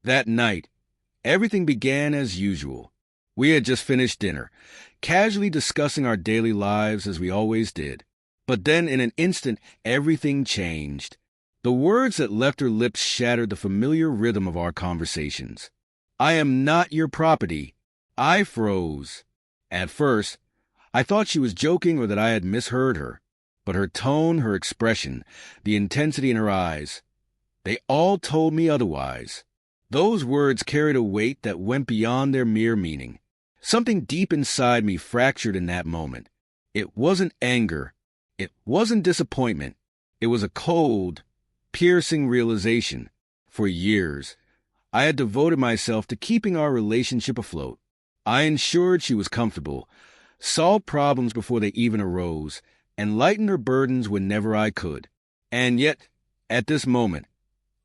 That night, everything began as usual. We had just finished dinner, casually discussing our daily lives as we always did. But then, in an instant, everything changed. The words that left her lips shattered the familiar rhythm of our conversations. "I am not your property." I froze. At first, I thought she was joking or that I had misheard her. But her tone, her expression, the intensity in her eyes, they all told me otherwise. Those words carried a weight that went beyond their mere meaning. Something deep inside me fractured in that moment. It wasn't anger. It wasn't disappointment. It was a cold, piercing realization. For years, I had devoted myself to keeping our relationship afloat. I ensured she was comfortable, solved problems before they even arose, and lightened her burdens whenever I could. And yet, at this moment,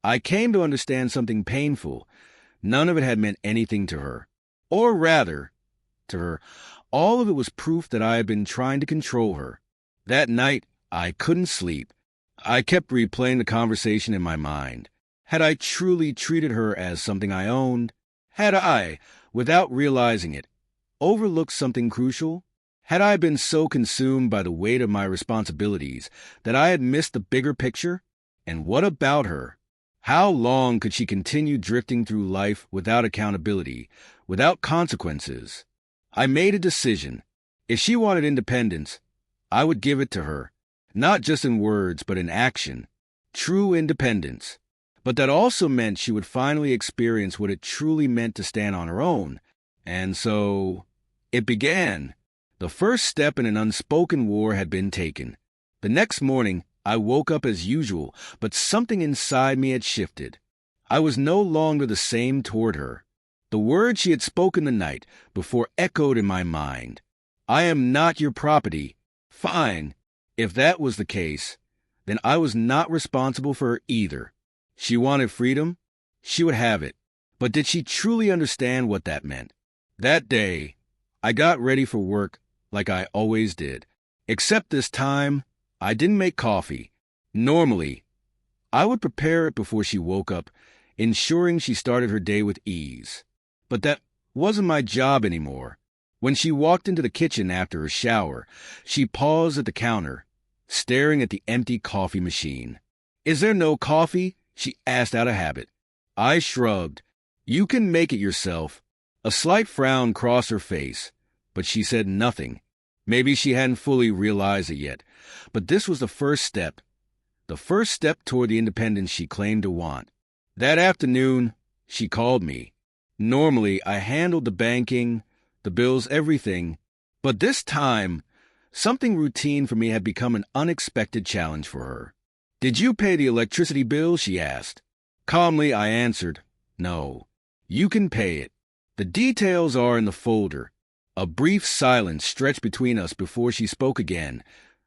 I came to understand something painful. None of it had meant anything to her. Or rather, to her, all of it was proof that I had been trying to control her. That night, I couldn't sleep. I kept replaying the conversation in my mind. Had I truly treated her as something I owned? Had I, without realizing it, overlooked something crucial? Had I been so consumed by the weight of my responsibilities that I had missed the bigger picture? And what about her? How long could she continue drifting through life without accountability, without consequences? I made a decision. If she wanted independence, I would give it to her, not just in words, but in action. True independence. But that also meant she would finally experience what it truly meant to stand on her own. And so, it began. The first step in an unspoken war had been taken. The next morning, I woke up as usual, but something inside me had shifted. I was no longer the same toward her. The words she had spoken the night before echoed in my mind. "I am not your property." Fine. If that was the case, then I was not responsible for her either. She wanted freedom. She would have it. But did she truly understand what that meant? That day, I got ready for work like I always did. Except this time, I didn't make coffee. Normally, I would prepare it before she woke up, ensuring she started her day with ease. But that wasn't my job anymore. When she walked into the kitchen after her shower, she paused at the counter, staring at the empty coffee machine. "Is there no coffee?" she asked out of habit. I shrugged. "You can make it yourself." A slight frown crossed her face, but she said nothing. Maybe she hadn't fully realized it yet, but this was the first step toward the independence she claimed to want. That afternoon, she called me. Normally, I handled the banking, the bills, everything, but this time, something routine for me had become an unexpected challenge for her. "Did you pay the electricity bill?" she asked. Calmly, I answered, "No. You can pay it. The details are in the folder." A brief silence stretched between us before she spoke again,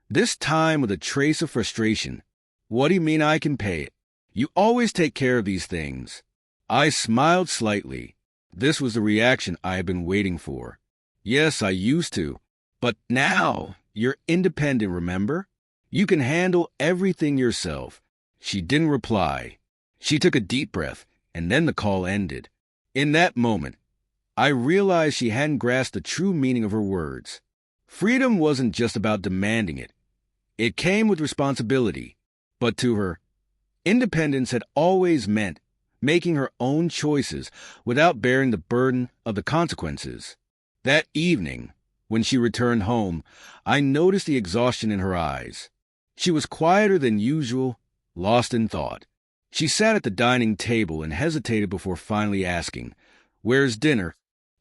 this time with a trace of frustration. "What do you mean I can pay it? You always take care of these things." I smiled slightly. This was the reaction I had been waiting for. "Yes, I used to. But now, you're independent, remember? You can handle everything yourself." She didn't reply. She took a deep breath, and then the call ended. In that moment, I realized she hadn't grasped the true meaning of her words. Freedom wasn't just about demanding it. It came with responsibility. But to her, independence had always meant making her own choices without bearing the burden of the consequences. That evening, when she returned home, I noticed the exhaustion in her eyes. She was quieter than usual, lost in thought. She sat at the dining table and hesitated before finally asking, "Where's dinner?"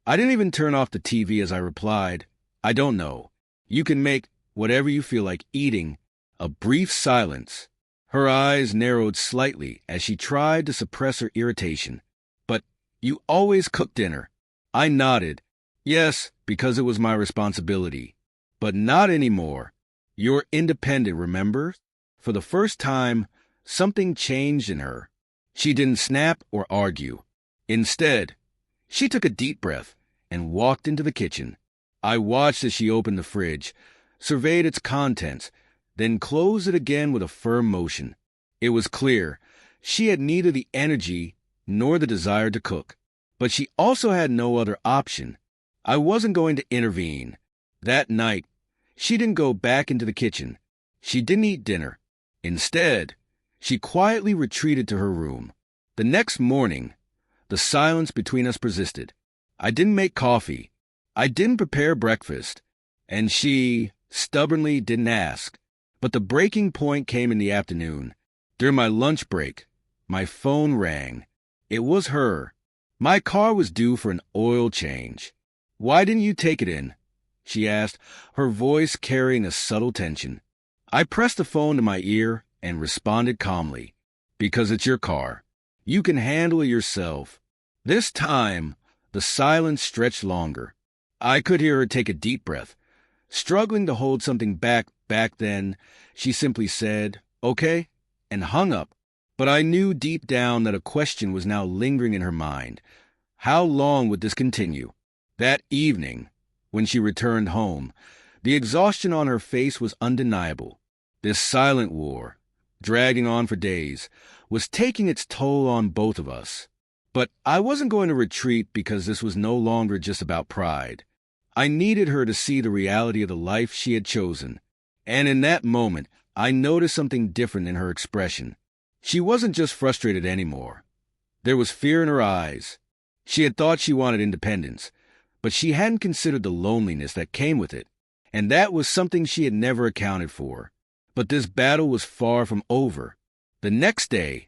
I didn't even turn off the TV as I replied, "I don't know. You can make whatever you feel like eating." A brief silence. Her eyes narrowed slightly as she tried to suppress her irritation. "But you always cook dinner." I nodded. "Yes, because it was my responsibility. But not anymore. You're independent, remember?" For the first time, something changed in her. She didn't snap or argue. Instead, she took a deep breath and walked into the kitchen. I watched as she opened the fridge, surveyed its contents, then closed it again with a firm motion. It was clear she had neither the energy nor the desire to cook. But she also had no other option. I wasn't going to intervene. That night, she didn't go back into the kitchen. She didn't eat dinner. Instead, she quietly retreated to her room. The next morning, the silence between us persisted. I didn't make coffee. I didn't prepare breakfast. And she stubbornly didn't ask. But the breaking point came in the afternoon. During my lunch break, my phone rang. It was her. My car was due for an oil change. "Why didn't you take it in?" she asked, her voice carrying a subtle tension. I pressed the phone to my ear and responded calmly. "Because it's your car. You can handle it yourself." This time, the silence stretched longer. I could hear her take a deep breath. Struggling to hold something back then, she simply said, "Okay," and hung up. But I knew deep down that a question was now lingering in her mind. How long would this continue? That evening, when she returned home, the exhaustion on her face was undeniable. This silent war, dragging on for days, was taking its toll on both of us. But I wasn't going to retreat because this was no longer just about pride. I needed her to see the reality of the life she had chosen. And in that moment, I noticed something different in her expression. She wasn't just frustrated anymore. There was fear in her eyes. She had thought she wanted independence, but she hadn't considered the loneliness that came with it, and that was something she had never accounted for. But this battle was far from over. The next day,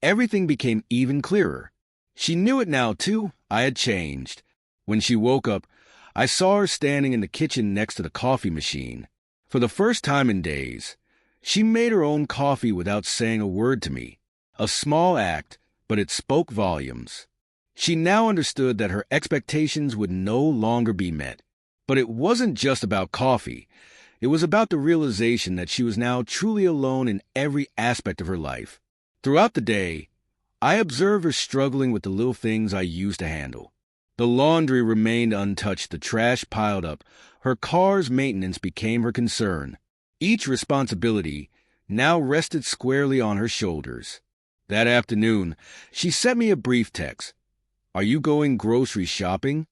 everything became even clearer. She knew it now, too. I had changed. When she woke up, I saw her standing in the kitchen next to the coffee machine. For the first time in days, she made her own coffee without saying a word to me. A small act, but it spoke volumes. She now understood that her expectations would no longer be met. But it wasn't just about coffee. It was about the realization that she was now truly alone in every aspect of her life. Throughout the day, I observed her struggling with the little things I used to handle. The laundry remained untouched, the trash piled up. Her car's maintenance became her concern. Each responsibility now rested squarely on her shoulders. That afternoon, she sent me a brief text. "Are you going grocery shopping?"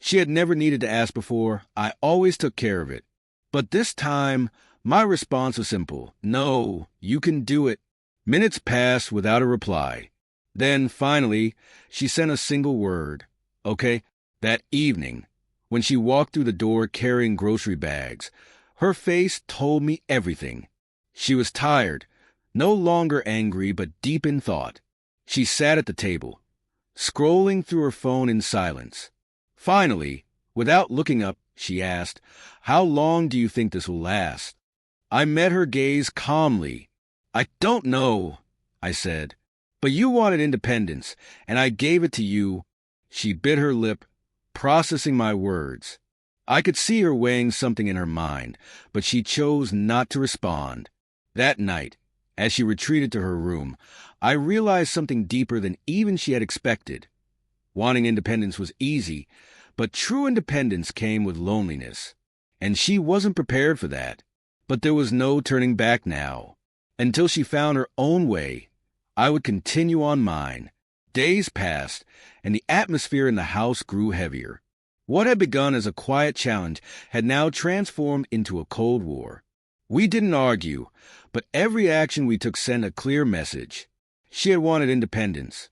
She had never needed to ask before. I always took care of it. But this time, my response was simple. "No, you can do it." Minutes passed without a reply. Then, finally, she sent a single word. "Okay." That evening, when she walked through the door carrying grocery bags, her face told me everything. She was tired, no longer angry, but deep in thought. She sat at the table, scrolling through her phone in silence. Finally, without looking up, she asked, "How long do you think this will last?" I met her gaze calmly. "I don't know," I said, "but you wanted independence, and I gave it to you." She bit her lip, processing my words. I could see her weighing something in her mind, but she chose not to respond. That night, as she retreated to her room, I realized something deeper than even she had expected. Wanting independence was easy, but true independence came with loneliness, and she wasn't prepared for that. But there was no turning back now. Until she found her own way, I would continue on mine. Days passed, and the atmosphere in the house grew heavier. What had begun as a quiet challenge had now transformed into a cold war. We didn't argue, but every action we took sent a clear message. She had wanted independence.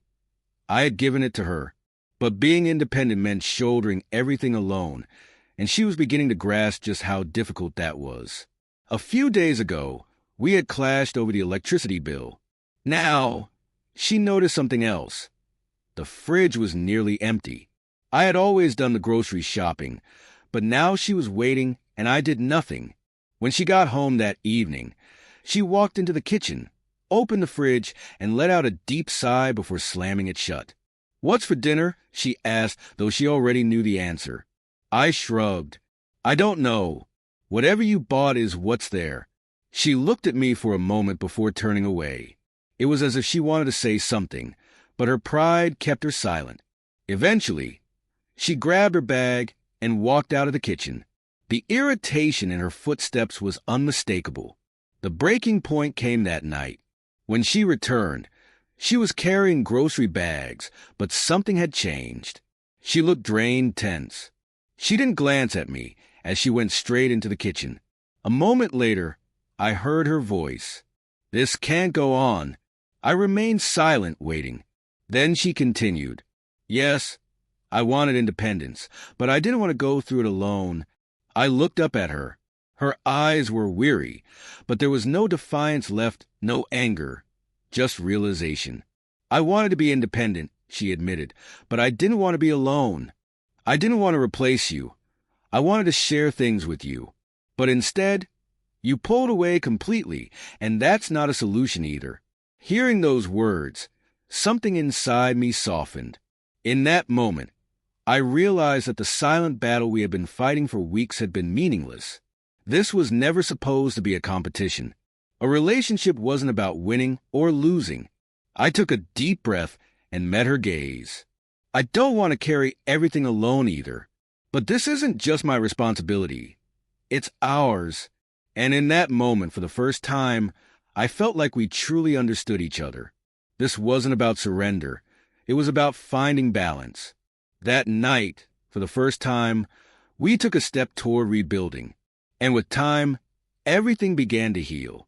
I had given it to her, but being independent meant shouldering everything alone, and she was beginning to grasp just how difficult that was. A few days ago, we had clashed over the electricity bill. Now, she noticed something else. The fridge was nearly empty. I had always done the grocery shopping, but now she was waiting and I did nothing. When she got home that evening, she walked into the kitchen, opened the fridge, and let out a deep sigh before slamming it shut. "What's for dinner?" she asked, though she already knew the answer. I shrugged. "I don't know. Whatever you bought is what's there." She looked at me for a moment before turning away. It was as if she wanted to say something, but her pride kept her silent. Eventually, she grabbed her bag and walked out of the kitchen. The irritation in her footsteps was unmistakable. The breaking point came that night. When she returned, She was carrying grocery bags, but something had changed. She looked drained, tense. She didn't glance at me as she went straight into the kitchen. A moment later, I heard her voice. "This can't go on." I remained silent, waiting. Then she continued. "Yes, I wanted independence, but I didn't want to go through it alone." I looked up at her. Her eyes were weary, but there was no defiance left, no anger, just realization. "I wanted to be independent," she admitted, "but I didn't want to be alone. I didn't want to replace you. I wanted to share things with you. But instead, you pulled away completely, and that's not a solution either." Hearing those words, something inside me softened. In that moment, I realized that the silent battle we had been fighting for weeks had been meaningless. This was never supposed to be a competition. A relationship wasn't about winning or losing. I took a deep breath and met her gaze. "I don't want to carry everything alone either. But this isn't just my responsibility. It's ours." And in that moment, for the first time, I felt like we truly understood each other. This wasn't about surrender. It was about finding balance. That night, for the first time, we took a step toward rebuilding. And with time, everything began to heal.